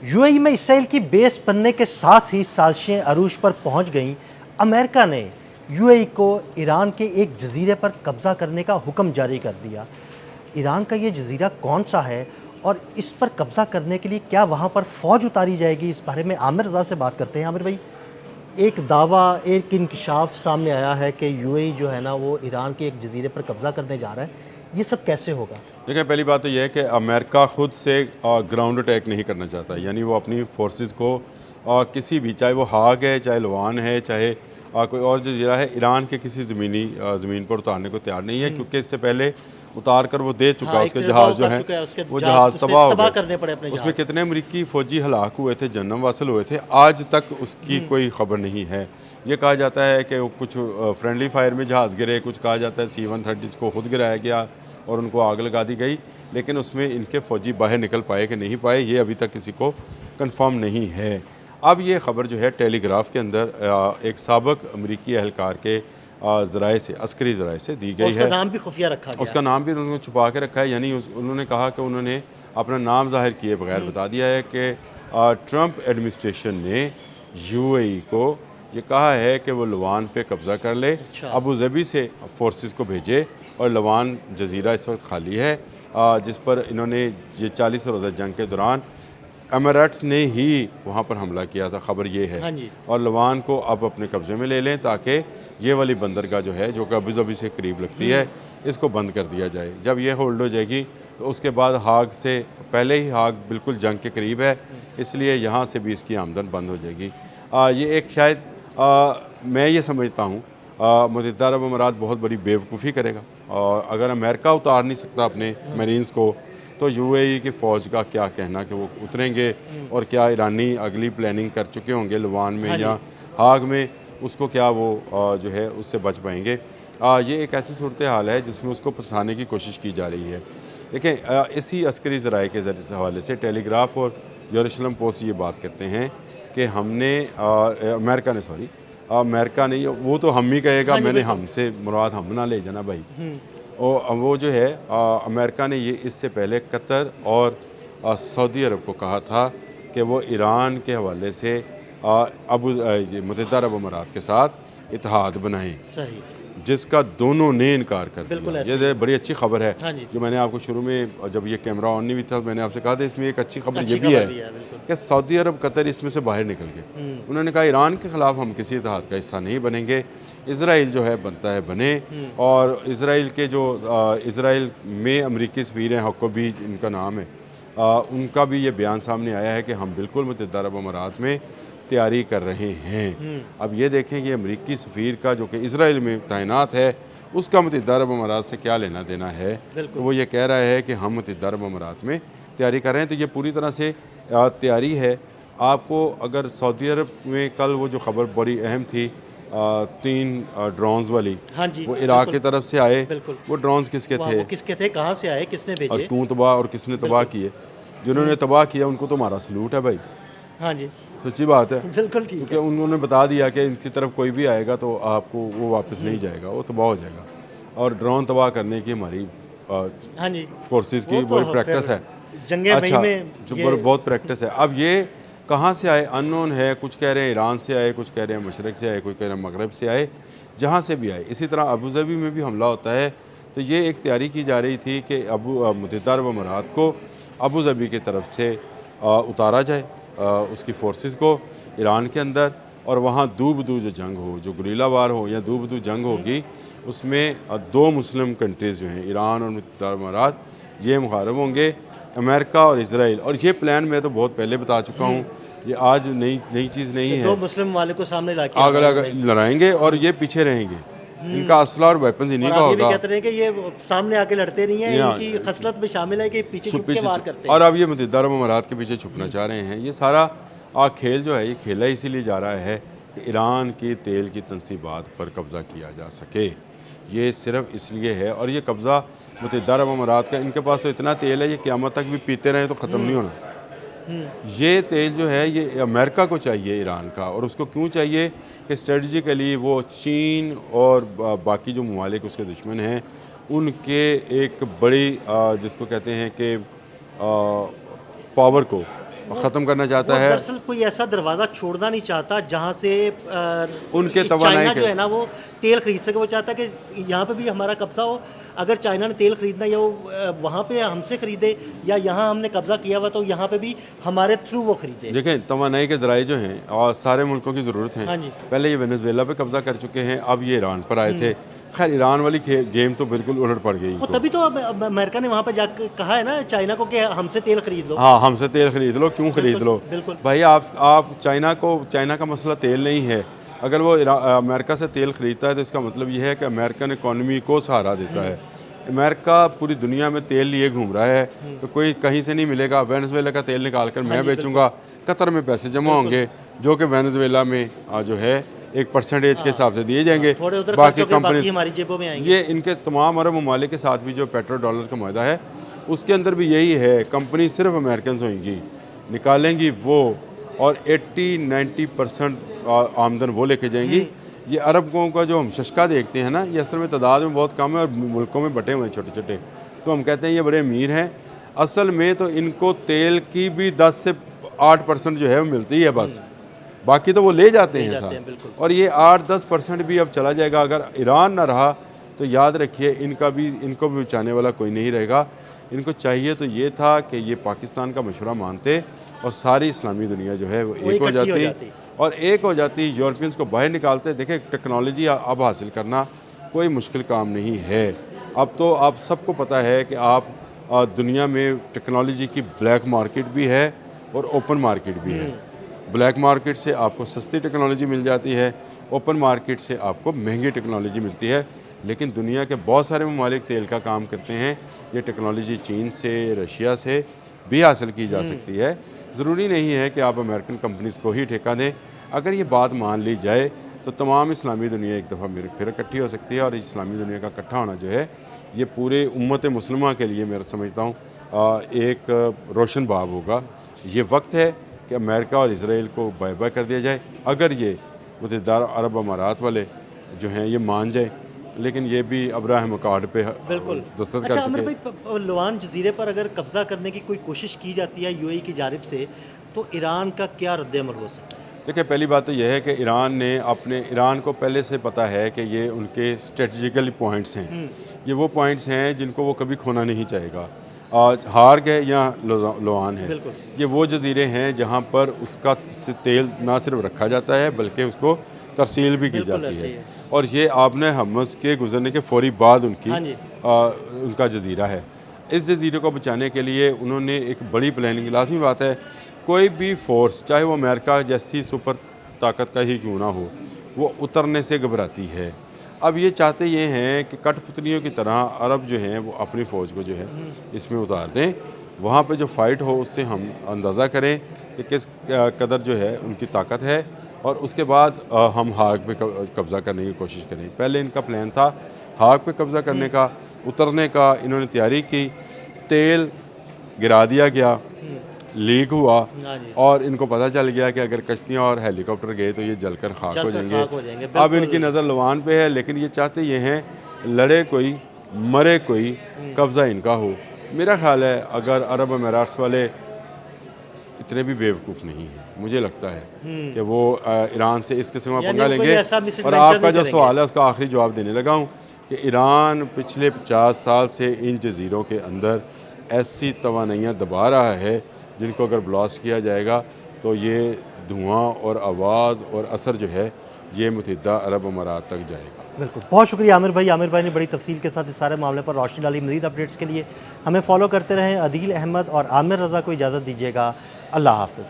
UAE में Israel की base बनने के साथ ही साजिशें अरूज पर पहुंच गईं। अमेरिका ने यूएई को ईरान के एक जजीरे पर कब्जा करने का हुक्म जारी कर दिया। ईरान का ये जजीरा कौन सा है और इस पर कब्जा करने के लिए क्या वहां पर फौज उतारी जाएगी, इस बारे में आमिर रज़ा से बात करते हैं। आमिर भाई, एक दावा, एक इंकशाफ सामने आया है कि यूएई जो है ना वो ईरान के एक जजीरे पर कब्जा करने जा रहा है। ये सब कैसे होगा? देखिए, पहली बात तो यह है कि अमेरिका खुद से ग्राउंड अटैक नहीं करना चाहता, यानी वो अपनी फोर्सेस को किसी भी, चाहे वो हाग है, चाहे लवान है, चाहे कोई और जजीरा है, ईरान के किसी ज़मीन पर उतारने को तैयार नहीं है, क्योंकि इससे पहले उतार कर वो दे चुका। हाँ, उसके जहाज़ जो हैं वो जहाज़ तबाह हो गए। करने पड़े अपने उसमें जहाज। कितने अमरीकी फ़ौजी हलाक हुए थे, जन्म वासिल हुए थे, आज तक उसकी कोई खबर नहीं है। ये कहा जाता है कि कुछ फ्रेंडली फायर में जहाज़ गिरे, कुछ कहा जाता है C-130 को खुद गिराया गया और उनको आग लगा दी गई, लेकिन उसमें इनके फ़ौजी बाहर निकल पाए कि नहीं पाए, ये अभी तक किसी को कंफर्म नहीं है। अब ये ख़बर जो है टेलीग्राफ के अंदर एक साबिक़ अमरीकी एहलकार के ज़राए से, अस्करी ज़राए से दी गई है। नाम भी खुफिया रखा गया। उसका नाम भी उन्होंने छुपा के रखा है, यानी उन्होंने कहा कि उन्होंने अपना नाम ज़ाहिर किए बगैर बता दिया है कि ट्रंप एडमिनिस्ट्रेशन ने यूएई को ये कहा है कि वो लवान पे कब्ज़ा कर ले, अच्छा। अबू ज़बी से फोर्सेस को भेजे, और लवान जजीरा इस वक्त खाली है, जिस पर इन्होंने ये 40 रोज़ा जंग के दौरान एमिरेट्स ने ही वहाँ पर हमला किया था, ख़बर ये है। हाँ जी। और लवान को अब अपने कब्ज़े में ले लें, ताकि ये वाली बंदरगाह जो है, जो कि अबू ज़बी से करीब लगती है, इसको बंद कर दिया जाए। जब ये होल्ड हो जाएगी तो उसके बाद हाग से, पहले ही हाग बिल्कुल जंग के करीब है, इसलिए यहाँ से भी इसकी आमदन बंद हो जाएगी। ये एक शायद मैं ये समझता हूँ मुत्तहिदा अरब अमारात बहुत बड़ी बेवकूफ़ी करेगा, और अगर अमेरिका उतार नहीं सकता अपने मरीन्स को, तो यूएई की फ़ौज का क्या कहना कि वो उतरेंगे, और क्या ईरानी अगली प्लानिंग कर चुके होंगे लवान में हाँ या हाग में, उसको क्या वो जो है उससे बच पाएंगे। ये एक ऐसी सूरत हाल है जिसमें उसको फंसाने की कोशिश की जा रही है। देखें, इसी अस्करी ज़राए के हवाले से टेलीग्राफ और यरूशलेम पोस्ट ये बात करते हैं कि हमने अमेरिका ने, सॉरी अमेरिका नहीं, वो तो हम ही कहेगा, हाँ जी, मैंने बिल्कुल। हमसे मुराद हम ना ले जाना भाई। और वो जो है अमेरिका ने ये इससे पहले कतर और सऊदी अरब को कहा था कि वो ईरान के हवाले से ये मुत्तहिदा अरब अमारात के साथ इत्तेहाद बनाएं, सही। जिसका दोनों ने इनकार कर बिल्कुल दिया। ऐसे ये बड़ी अच्छी खबर है, हाँ जी। जो मैंने आपको शुरू में, जब ये कैमरा ऑन नहीं भी था, मैंने आपसे कहा था इसमें एक अच्छी खबर ये अच्छी भी खबर है भी है, बिल्कुल। कि सऊदी अरब कतर इसमें से बाहर निकल गए। उन्होंने कहा ईरान के ख़िलाफ़ हम किसी इत्तेहाद का हिस्सा नहीं बनेंगे, इसराइल जो है बनता है बने, और इसराइल के जो इसराइल में अमरीकी सफ़ीर हैं, हक्कोबी इनका नाम है, उनका भी ये बयान सामने आया है कि हम बिल्कुल मुत्तहिदा अरब अमारात में तैयारी कर रहे हैं। अब ये देखें कि अमरीकी सफ़ीर का, जो कि इसराइल में तैनात है, उसका मुत्तहिदा अरब अमारात से क्या लेना देना है। तो वो ये कह रहा है कि हम मुत्तहिदा अरब अमारात में तैयारी कर रहे हैं, तो ये पूरी तरह से तैयारी है। आपको अगर सऊदी अरब में कल वो जो ख़बर बड़ी अहम थी, 3 ड्रोन्स वाली, हाँ जी, वो इराक़ की तरफ से आए, बिल्कुल। वो ड्रोन्स किसके थे, वो किसके थे, कहाँ से आए, किसने और भेजे? क्यों तबाह, और किसने तबाह किए। जिन्होंने तबाह किया उनको तो हमारा सलूट है भाई, हाँ जी, सच्ची बात है। बिल्कुल ठीक क्योंकि है। उन्होंने बता दिया कि इनकी तरफ कोई भी आएगा तो आपको वो वापस नहीं जाएगा, वो तबाह हो जाएगा। और ड्रोन तबाह करने की हमारी हाँ जी, फोर्सेस वो की तो बड़ी प्रैक्टिस फिर है। जंगे मई अच्छा, में जो ये बहुत प्रैक्टिस है। अब ये कहाँ से आए अननोन है, कुछ कह रहे हैं ईरान से आए, कुछ कह रहे हैं मशरक़ से आए, कोई कह रहे हैं मगरब से आए, जहाँ से भी आए। इसी तरह अबू ज़बी में भी हमला होता है, तो ये एक तैयारी की जा रही थी कि मुत्तहिदा अरब अमारात को अबू ज़बी की तरफ से उतारा जाए, उसकी फोर्सेस को ईरान के अंदर, और वहाँ दू बदू जो जंग हो, जो गुरीला वार हो या दू बदू जंग होगी, उसमें 2 मुस्लिम कंट्रीज़ जो हैं, ईरान और मुत्तहिदा अरब अमारात, ये मुहारब होंगे, अमेरिका और इसराइल। और ये प्लान मैं तो बहुत पहले बता चुका हूँ, ये आज नई चीज़ नहीं है। 2 मुस्लिम मालिक को सामने लाके आग आना है लगा इनमें। लड़ाएंगे और ये पीछे रहेंगे, इनका असला और वेपन्स इन्हीं और का आप ये भी होगा। कहते रहे कि ये सामने आके लड़ते नहीं हैं, यहाँ इनकी खसलत में शामिल है कि पीछे छुप के वार करते और हैं। अब ये मुत्तहिदा अरब अमारात के पीछे छुपना चाह रहे हैं। ये सारा खेल जो है, ये खेला इसीलिए जा रहा है कि ईरान की तेल की तनसीबात पर कब्ज़ा किया जा सके। ये सिर्फ इसलिए है, और ये कब्ज़ा मुत्तहिदा अरब अमारात का, इनके पास तो इतना तेल है, ये क़यामत तक भी पीते रहें तो ख़त्म नहीं होना। ये तेल जो है ये अमेरिका को चाहिए ईरान का, और उसको क्यों चाहिए कि स्ट्रेटजिकली वो चीन और बाकी जो ममालिक उसके दुश्मन हैं, उनके एक बड़ी जिसको कहते हैं कि पावर को ख़त्म करना चाहता वो है। दरअसल कोई ऐसा दरवाज़ा छोड़ना नहीं चाहता जहाँ से उनके ये तवानाई चाइना के जो है ना वो तेल खरीद सके। वो चाहता है कि यहाँ पे भी हमारा कब्जा हो। अगर चाइना ने तेल खरीदना या वो वहाँ पे हमसे खरीदे या यहाँ हमने कब्जा किया हुआ तो यहाँ पे भी हमारे थ्रू वो खरीदे। देखें, तवानाई के ज़राए जो हैं और सारे मुल्कों की ज़रूरत है। हाँ जी। पहले ये वेनेज़ुएला पे कब्ज़ा कर चुके हैं, अब ये ईरान पर आए थे। खैर ईरान वाली गेम तो बिल्कुल उलट पड़ गई और इनको। तभी तो अब अमेरिका ने वहाँ पे जाकर कहा है ना चाइना को कि हमसे तेल खरीद लो। हाँ, हमसे तेल खरीद लो, क्यों खरीद बिल्कुल, लो? बिल्कुल। भाई आप चाइना का मसला तेल नहीं है। अगर वो अमेरिका से तेल खरीदता है तो इसका मतलब ये है कि अमेरिकन इकॉनमी को सहारा देता है। अमेरिका पूरी दुनिया में तेल लिए घूम रहा है, तो कोई कहीं से नहीं मिलेगा। वेनेज़ुएला का तेल निकाल कर मैं बेचूंगा, कतर में पैसे जमा होंगे जो कि वेनेज़ुएला में जो है एक परसेंटेज के हिसाब से दिए जाएंगे। थोड़े उधर बाकी खर्च होके बाकी कंपनी हमारी जेबों में आएंगे। ये इनके तमाम अरब ममालिक के साथ भी जो पेट्रो डॉलर का मुआहदा है उसके अंदर भी यही है। कंपनी सिर्फ अमेरिकन होंगी, निकालेंगी वो, और 80-90% आमदन वो लेके जाएंगी। ये अरबों का जो हम शशका देखते हैं ना, ये असल में तादाद में बहुत कम है और मुल्कों में बटे हुए हैं छोटे छोटे। तो हम कहते हैं ये बड़े अमीर हैं। असल में तो इनको तेल की भी 10 से 8% जो है वो मिलती है बस, बाकी तो वो ले जाते हैं साथ। और ये 8-10% भी अब चला जाएगा। अगर ईरान ना रहा तो याद रखिए इनको भी बचाने वाला कोई नहीं रहेगा। इनको चाहिए तो ये था कि ये पाकिस्तान का मशवरा मानते और सारी इस्लामी दुनिया जो है वो एक हो जाती और एक हो जाती, यूरोपियंस को बाहर निकालते। देखें, टेक्नोलॉजी अब हासिल करना कोई मुश्किल काम नहीं है। अब तो आप सबको पता है कि आप दुनिया में टेक्नोलॉजी की ब्लैक मार्केट भी है और ओपन मार्केट भी है। ब्लैक मार्केट से आपको सस्ती टेक्नोलॉजी मिल जाती है, ओपन मार्केट से आपको महंगी टेक्नोलॉजी मिलती है। लेकिन दुनिया के बहुत सारे ममालिक तेल का काम करते हैं। ये टेक्नोलॉजी चीन से, रशिया से भी हासिल की जा सकती है। ज़रूरी नहीं है कि आप अमेरिकन कंपनीज़ को ही ठेका दें। अगर ये बात मान ली जाए तो तमाम इस्लामी दुनिया एक दफ़ा फिर इकट्ठी हो सकती है और इस्लामी दुनिया का इकट्ठा होना जो है ये पूरे उम्मत मुस्लिमा के लिए मैं समझता हूँ एक रोशन बाब होगा। ये वक्त है कि अमेरिका और इसराइल को बाय बाय कर दिया जाए। अगर ये मुत्तहिदा अरब अमारात वाले जो हैं ये मान जाए, लेकिन ये भी अब्राहम अकॉर्ड पे दस्तखत कर आमिर चुके। भाई, लुआन जजीरे पर अगर कब्जा करने की कोई कोशिश की जाती है यूएई की जानिब से तो ईरान का क्या रद्द-ए-अमल हो सकता है? देखिए, पहली बात तो यह है कि ईरान को पहले से पता है कि ये उनके स्ट्रेटजिकल पॉइंट्स हैं। ये वो पॉइंट्स हैं जिनको वो कभी खोना नहीं चाहेगा। आज हार गए या लुआन है, ये वो जजीरे हैं जहाँ पर उसका तेल ना सिर्फ रखा जाता है बल्कि उसको तरसील भी की जाती है। और ये आपने हमस के गुजरने के फौरी बाद उनका जजीरा है। इस जजीरे को बचाने के लिए उन्होंने एक बड़ी प्लानिंग, लाजमी बात है कोई भी फोर्स चाहे वो अमेरिका जैसी सुपर ताकत का ही क्यों ना हो, वो उतरने से घबराती है। अब ये चाहते ये हैं कि कठपुतलियों की तरह अरब जो हैं वो अपनी फ़ौज को जो है इसमें उतार दें। वहाँ पे जो फ़ाइट हो उससे हम अंदाज़ा करें कि किस कदर जो है उनकी ताकत है, और उसके बाद हम हाग पे कब्ज़ा करने की कोशिश करें। पहले इनका प्लान था हाग पे कब्ज़ा करने का, उतरने का। इन्होंने तैयारी की, तेल गिरा दिया गया, लीक हुआ और इनको पता चल गया कि अगर कश्तियाँ और हेलीकॉप्टर गए तो ये जलकर खाक हो जाएंगे। अब इनकी नज़र लुआन पे है, लेकिन ये चाहते ये हैं लड़े कोई मरे कोई, कब्ज़ा इनका हो। मेरा ख्याल है अगर अरब अमीरात वाले इतने भी बेवकूफ़ नहीं हैं, मुझे लगता है कि वो ईरान से इस किस्म का पंगा लेंगे। और आपका जो सवाल है उसका आखिरी जवाब देने लगा हूँ कि ईरान पिछले 50 साल से इन जजीरों के अंदर ऐसी तवानाइयाँ दबा रहा है जिनको अगर ब्लास्ट किया जाएगा तो ये धुआं और आवाज़ और असर जो है ये मुत्तहिदा अरब अमारात तक जाएगा। बिल्कुल, बहुत शुक्रिया आमिर भाई। आमिर भाई ने बड़ी तफसील के साथ इस सारे मामले पर रोशनी डाली। मज़ीद अपडेट्स के लिए हमें फॉलो करते रहें। अदील अहमद और आमिर रज़ा को इजाज़त दीजिएगा। अल्लाह हाफ़िज़।